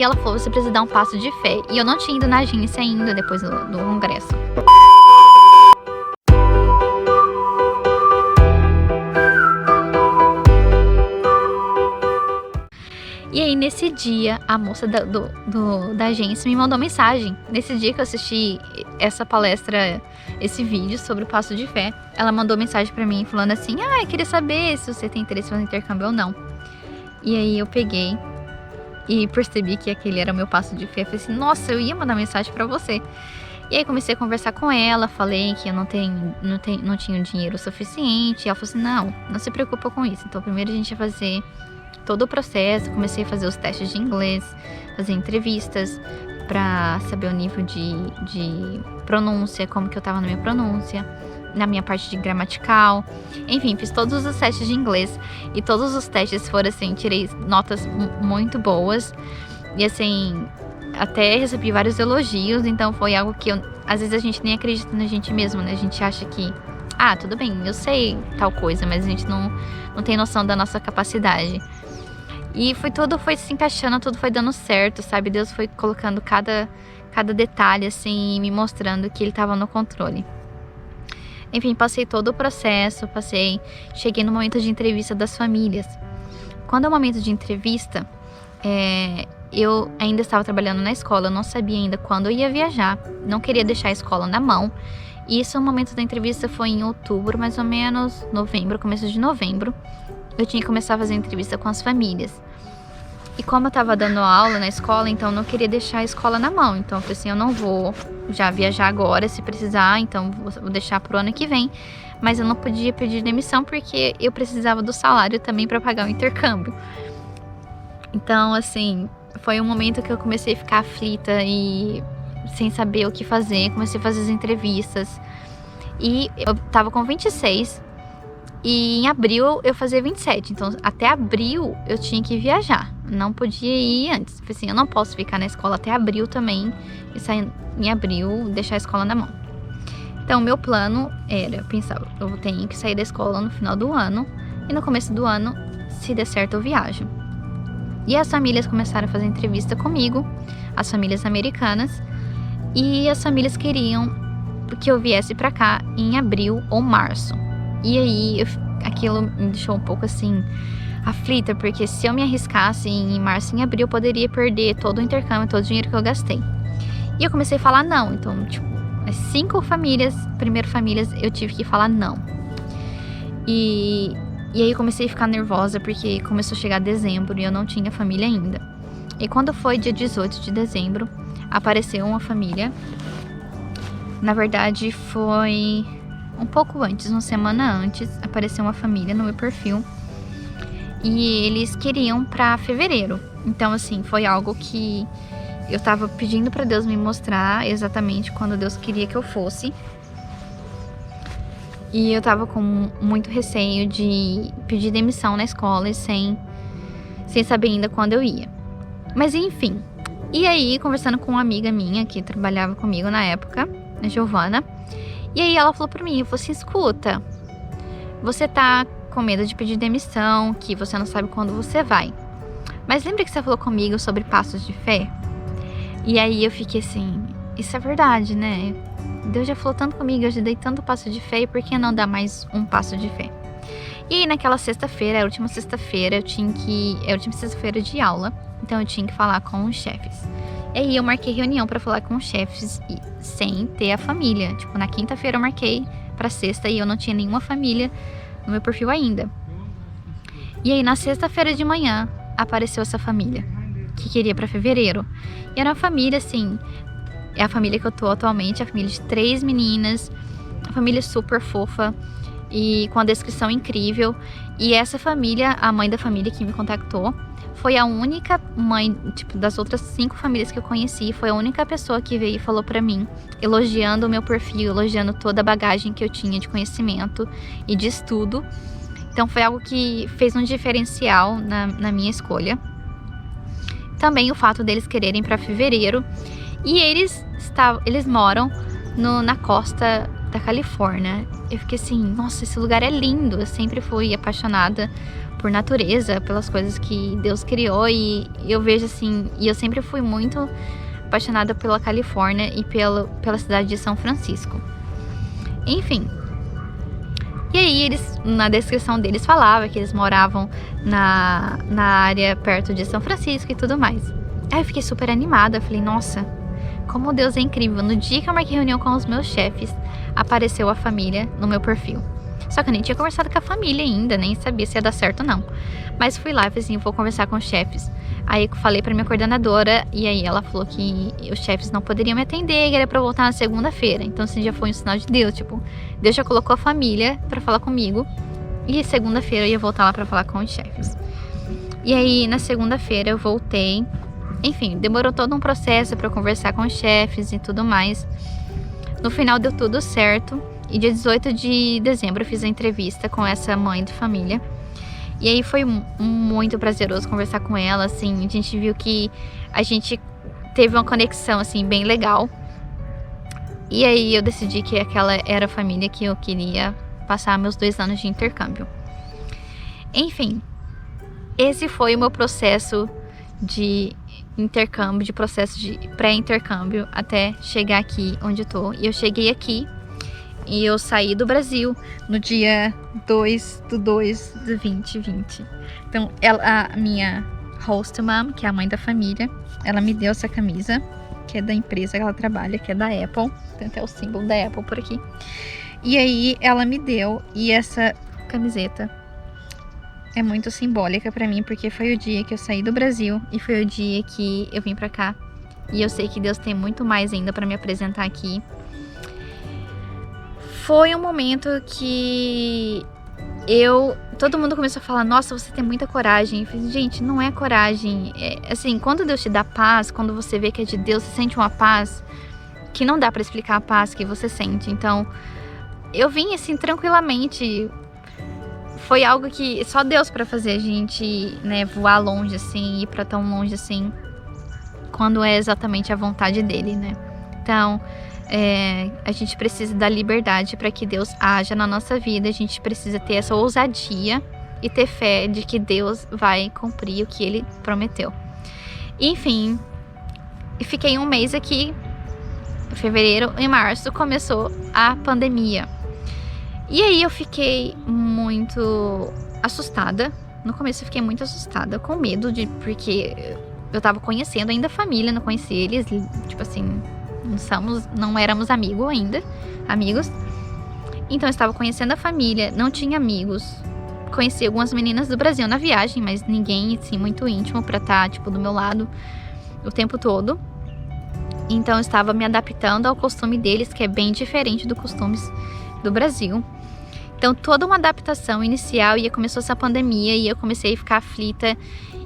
E ela falou, você precisa dar um passo de fé. E eu não tinha ido na agência ainda, depois do congresso. E aí, nesse dia, a moça da agência me mandou mensagem. Nesse dia que eu assisti essa palestra, esse vídeo sobre o passo de fé, ela mandou mensagem pra mim, falando assim, eu queria saber se você tem interesse no intercâmbio ou não. E aí, eu peguei e percebi que aquele era o meu passo de fé. Eu falei assim, nossa, eu ia mandar mensagem pra você. E aí, comecei a conversar com ela, falei que eu não tinha dinheiro suficiente. E ela falou assim, não se preocupa com isso. Então, primeiro a gente vai fazer todo o processo, comecei a fazer os testes de inglês, fazer entrevistas para saber o nível de pronúncia, como que eu tava na minha pronúncia, na minha parte de gramatical. Enfim, fiz todos os testes de inglês e todos os testes foram assim, tirei notas muito boas e assim, até recebi vários elogios, então foi algo que às vezes a gente nem acredita na gente mesmo, né? A gente acha que tudo bem, eu sei tal coisa, mas a gente não tem noção da nossa capacidade. E tudo foi se encaixando, tudo foi dando certo, sabe? Deus foi colocando cada detalhe, assim, e me mostrando que Ele estava no controle. Enfim, passei todo o processo, cheguei no momento de entrevista das famílias. Quando é o momento de entrevista, eu ainda estava trabalhando na escola, eu não sabia ainda quando eu ia viajar, não queria deixar a escola na mão. E isso, o momento da entrevista foi em outubro, mais ou menos, novembro, começo de novembro. Eu tinha que começar a fazer entrevista com as famílias. E como eu tava dando aula na escola, então eu não queria deixar a escola na mão. Então eu falei assim, eu não vou já viajar agora, se precisar, então vou deixar pro ano que vem. Mas eu não podia pedir demissão porque eu precisava do salário também para pagar o intercâmbio. Então, assim, foi um momento que eu comecei a ficar aflita e sem saber o que fazer. Comecei a fazer as entrevistas. E eu tava com 26 e em abril eu fazia 27. Então, até abril eu tinha que viajar. Não podia ir antes. Falei assim, eu não posso ficar na escola até abril também e sair em abril, deixar a escola na mão. Então, meu plano era, eu pensava, eu tenho que sair da escola no final do ano e no começo do ano, se der certo, eu viajo. E as famílias começaram a fazer entrevista comigo, as famílias americanas, e as famílias queriam que eu viesse pra cá em abril ou março. E aí, aquilo me deixou um pouco assim, aflita, porque se eu me arriscasse em março e em abril, eu poderia perder todo o intercâmbio, todo o dinheiro que eu gastei. E eu comecei a falar não. Então, tipo, as 5 famílias, eu tive que falar não. E aí eu comecei a ficar nervosa, porque começou a chegar dezembro e eu não tinha família ainda. E quando foi dia 18 de dezembro, apareceu uma família. Na verdade, foi um pouco antes, uma semana antes, apareceu uma família no meu perfil. E eles queriam pra fevereiro. Então, assim, foi algo que eu tava pedindo pra Deus me mostrar exatamente quando Deus queria que eu fosse. E eu tava com muito receio de pedir demissão na escola e sem saber ainda quando eu ia. Mas enfim. E aí, conversando com uma amiga minha que trabalhava comigo na época, a Giovana. E aí ela falou pra mim, falou assim, escuta, você tá com medo de pedir demissão, que você não sabe quando você vai. Mas lembra que você falou comigo sobre passos de fé? E aí eu fiquei assim, isso é verdade, né? Deus já falou tanto comigo, eu já dei tanto passo de fé, e por que não dar mais um passo de fé? E aí naquela sexta-feira, a última sexta-feira, é a última sexta-feira de aula, então eu tinha que falar com os chefes. E aí eu marquei reunião pra falar com os chefes sem ter a família. Tipo, na quinta-feira eu marquei pra sexta e eu não tinha nenhuma família no meu perfil ainda. E aí na sexta-feira de manhã apareceu essa família que queria pra fevereiro. E era uma família assim, é a família que eu tô atualmente, a família de 3 meninas, uma família super fofa e com a descrição incrível. E essa família, a mãe da família que me contactou, foi a única mãe, tipo, das outras 5 famílias que eu conheci, foi a única pessoa que veio e falou pra mim, elogiando o meu perfil, elogiando toda a bagagem que eu tinha de conhecimento e de estudo. Então foi algo que fez um diferencial na minha escolha. Também o fato deles quererem para fevereiro. E eles moram na costa da Califórnia. Eu fiquei assim, nossa, esse lugar é lindo. Eu sempre fui apaixonada por natureza, pelas coisas que Deus criou, e eu vejo assim, e eu sempre fui muito apaixonada pela Califórnia e pela cidade de São Francisco. Enfim. E aí eles, na descrição deles, falava que eles moravam na área perto de São Francisco e tudo mais. Aí eu fiquei super animada, falei, nossa, como Deus é incrível. No dia que eu marquei reunião com os meus chefes, apareceu a família no meu perfil. Só que eu nem tinha conversado com a família ainda, nem sabia se ia dar certo ou não. Mas fui lá e falei assim, vou conversar com os chefes. Aí eu falei pra minha coordenadora, e aí ela falou que os chefes não poderiam me atender, que era pra eu voltar na segunda-feira. Então assim, já foi um sinal de Deus, tipo, Deus já colocou a família pra falar comigo, e segunda-feira eu ia voltar lá pra falar com os chefes. E aí na segunda-feira eu voltei. Enfim, demorou todo um processo pra eu conversar com os chefes e tudo mais. No final deu tudo certo. E dia 18 de dezembro eu fiz a entrevista com essa mãe de família. E aí foi muito prazeroso conversar com ela, assim. A gente viu que a gente teve uma conexão, assim, bem legal. E aí eu decidi que aquela era a família que eu queria passar meus 2 anos de intercâmbio. Enfim, esse foi o meu processo de intercâmbio, de processo de pré-intercâmbio, até chegar aqui onde eu tô. E eu cheguei aqui e eu saí do Brasil no dia 2/2/2020. Então, a minha host mom, que é a mãe da família, ela me deu essa camisa, que é da empresa que ela trabalha, que é da Apple. Tem até o símbolo da Apple por aqui. E aí, ela me deu, e essa camiseta é muito simbólica pra mim, porque foi o dia que eu saí do Brasil e foi o dia que eu vim pra cá. E eu sei que Deus tem muito mais ainda pra me apresentar aqui. Foi um momento que todo mundo começou a falar, nossa, você tem muita coragem. Eu falei, gente, não é coragem. Assim, quando Deus te dá paz, quando você vê que é de Deus, você sente uma paz que não dá pra explicar a paz que você sente. Então, eu vim assim, tranquilamente. Foi algo que só Deus pra fazer a gente, né, voar longe assim, ir pra tão longe assim, quando é exatamente a vontade dele, né? Então, a gente precisa da liberdade para que Deus haja na nossa vida. A gente precisa ter essa ousadia e ter fé de que Deus vai cumprir o que Ele prometeu. Enfim, fiquei um mês aqui. Em fevereiro e março começou a pandemia. E aí eu fiquei muito assustada. No começo eu fiquei muito assustada, com medo porque eu tava conhecendo ainda a família, não conhecia eles, tipo assim, não éramos amigos. Então eu estava conhecendo a família, não tinha amigos. Conheci algumas meninas do Brasil na viagem, mas ninguém assim muito íntimo pra estar tipo do meu lado o tempo todo. Então eu estava me adaptando ao costume deles, que é bem diferente dos costumes do Brasil. Então toda uma adaptação inicial, e começou essa pandemia e eu comecei a ficar aflita,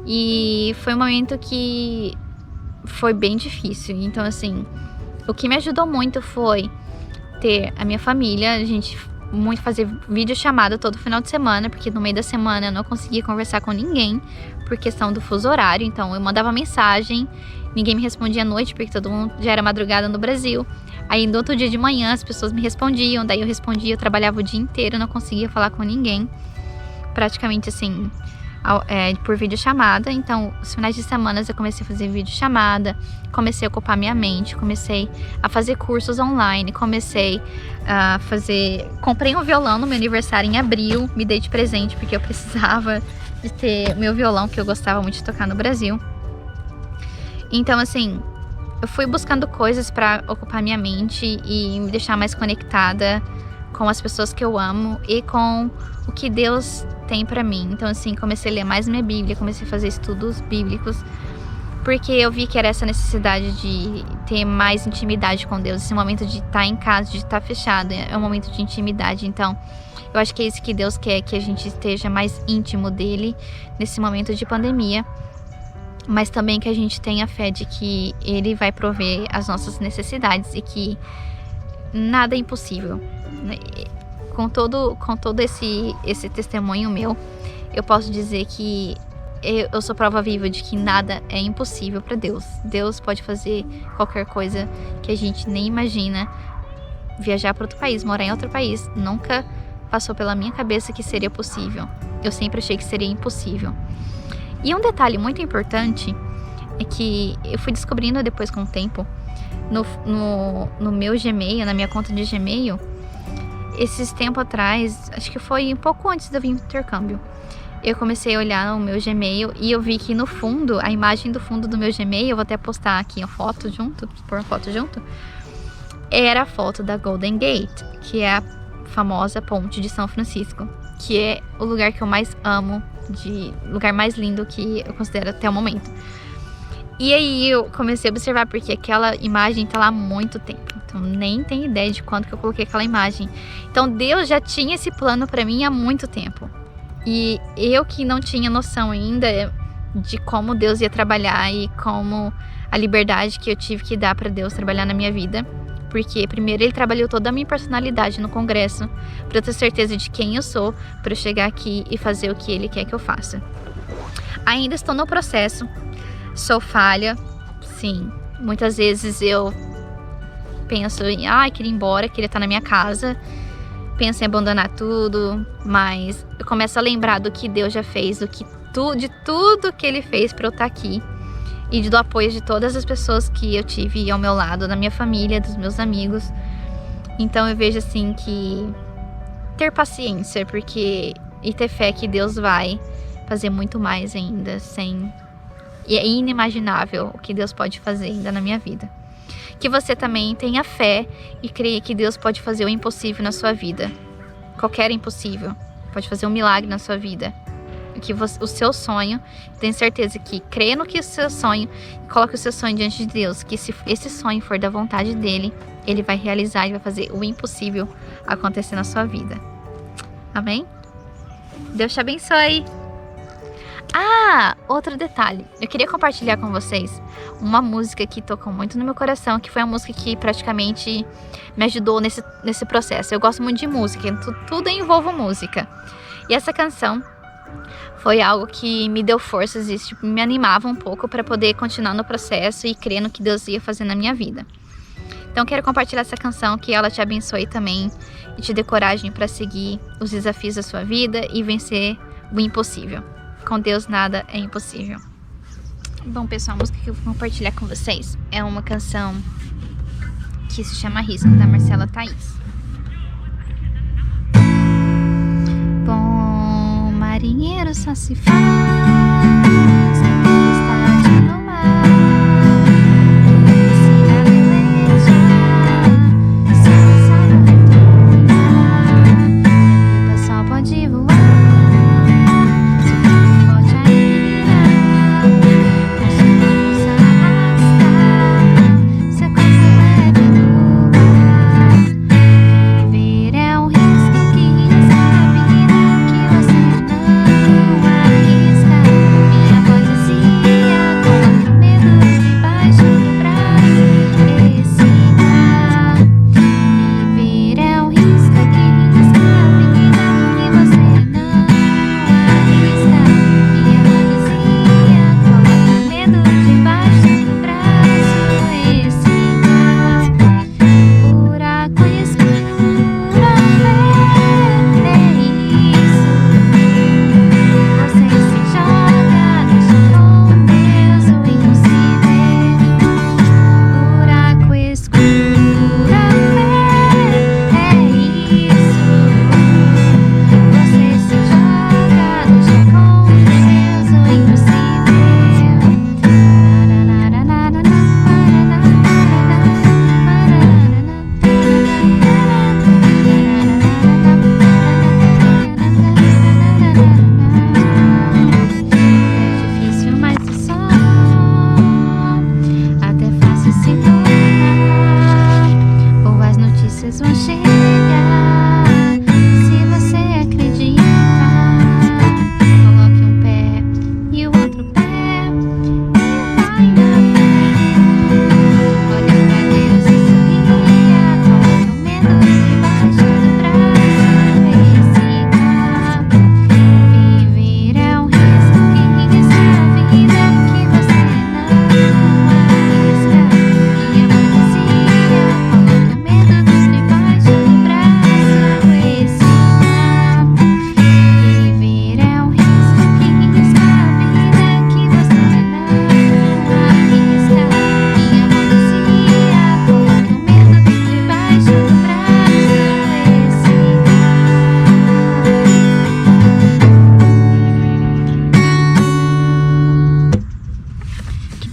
e foi um momento que foi bem difícil. Então assim, o que me ajudou muito foi ter a minha família, a gente muito fazer videochamada todo final de semana, porque no meio da semana eu não conseguia conversar com ninguém por questão do fuso horário. Então eu mandava mensagem, ninguém me respondia à noite, porque todo mundo já era madrugada no Brasil. Aí no outro dia de manhã as pessoas me respondiam, daí eu respondia, eu trabalhava o dia inteiro, não conseguia falar com ninguém, praticamente assim, por videochamada. Então os finais de semana eu comecei a fazer videochamada, comecei a ocupar minha mente, comecei a fazer cursos online, comprei um violão no meu aniversário em abril, me dei de presente porque eu precisava de ter meu violão, que eu gostava muito de tocar no Brasil. Então assim, eu fui buscando coisas para ocupar minha mente e me deixar mais conectada com as pessoas que eu amo e com o que Deus tem para mim. Então assim, comecei a ler mais minha Bíblia, comecei a fazer estudos bíblicos, porque eu vi que era essa necessidade de ter mais intimidade com Deus. Esse momento de estar em casa, de estar fechado, é um momento de intimidade. Então eu acho que é isso que Deus quer, que a gente esteja mais íntimo dele nesse momento de pandemia, mas também que a gente tenha fé de que Ele vai prover as nossas necessidades e que nada é impossível. Com todo esse testemunho meu, eu posso dizer que eu sou prova viva de que nada é impossível para Deus. Deus pode fazer qualquer coisa que a gente nem imagina viajar para outro país, morar em outro país. Nunca passou pela minha cabeça que seria possível. Eu sempre achei que seria impossível. E um detalhe muito importante é que eu fui descobrindo depois com o tempo, no meu Gmail, na minha conta de Gmail, esses tempos atrás, acho que foi um pouco antes de eu vir pro intercâmbio, eu comecei a olhar o meu Gmail e eu vi que no fundo, a imagem do fundo do meu Gmail, eu vou até postar aqui a foto junto, pôr uma foto junto, era a foto da Golden Gate, que é a famosa ponte de São Francisco, que é o lugar que eu mais amo, lugar mais lindo que eu considero até o momento. E aí eu comecei a observar, porque aquela imagem tá lá há muito tempo. Então nem tenho ideia de quando que eu coloquei aquela imagem. Então Deus já tinha esse plano pra mim há muito tempo. E eu que não tinha noção ainda de como Deus ia trabalhar e como a liberdade que eu tive que dar pra Deus trabalhar na minha vida. Porque primeiro Ele trabalhou toda a minha personalidade no congresso, pra eu ter certeza de quem eu sou, pra eu chegar aqui e fazer o que Ele quer que eu faça. Ainda estou no processo. Sou falha, sim. Muitas vezes eu penso em, queria ir embora, queria estar na minha casa. Penso em abandonar tudo, mas eu começo a lembrar do que Deus já fez, de tudo que Ele fez para eu estar aqui. E do apoio de todas as pessoas que eu tive ao meu lado, da minha família, dos meus amigos. Então eu vejo assim que ter paciência, e ter fé que Deus vai fazer muito mais ainda, e é inimaginável o que Deus pode fazer ainda na minha vida. Que você também tenha fé e creia que Deus pode fazer o impossível na sua vida. Qualquer impossível. Pode fazer um milagre na sua vida. O seu sonho, tenha certeza que creia no que o seu sonho, coloque o seu sonho diante de Deus, que se esse sonho for da vontade dele, Ele vai realizar e vai fazer o impossível acontecer na sua vida. Amém? Deus te abençoe! Outro detalhe. Eu queria compartilhar com vocês uma música que tocou muito no meu coração, que foi a música que praticamente me ajudou nesse processo. Eu gosto muito de música, tudo envolve música. E essa canção foi algo que me deu forças e me animava um pouco para poder continuar no processo e crer no que Deus ia fazer na minha vida. Então quero compartilhar essa canção, que ela te abençoe também e te dê coragem para seguir os desafios da sua vida e vencer o impossível. Com Deus nada é impossível. Bom, pessoal, a música que eu vou compartilhar com vocês é uma canção que se chama Risco, da Marcela Thaís. Bom marinheiro só se faz tempestade no mar. Se a beleza só sabe retornar, a pipa só pode voar. Minha voz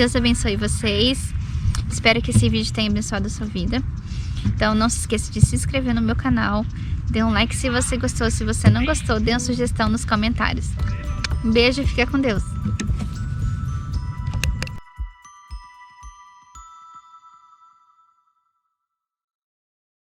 Deus abençoe vocês. Espero que esse vídeo tenha abençoado a sua vida. Então não se esqueça de se inscrever no meu canal. Dê um like se você gostou. Se você não gostou, dê uma sugestão nos comentários. Um beijo e fica com Deus.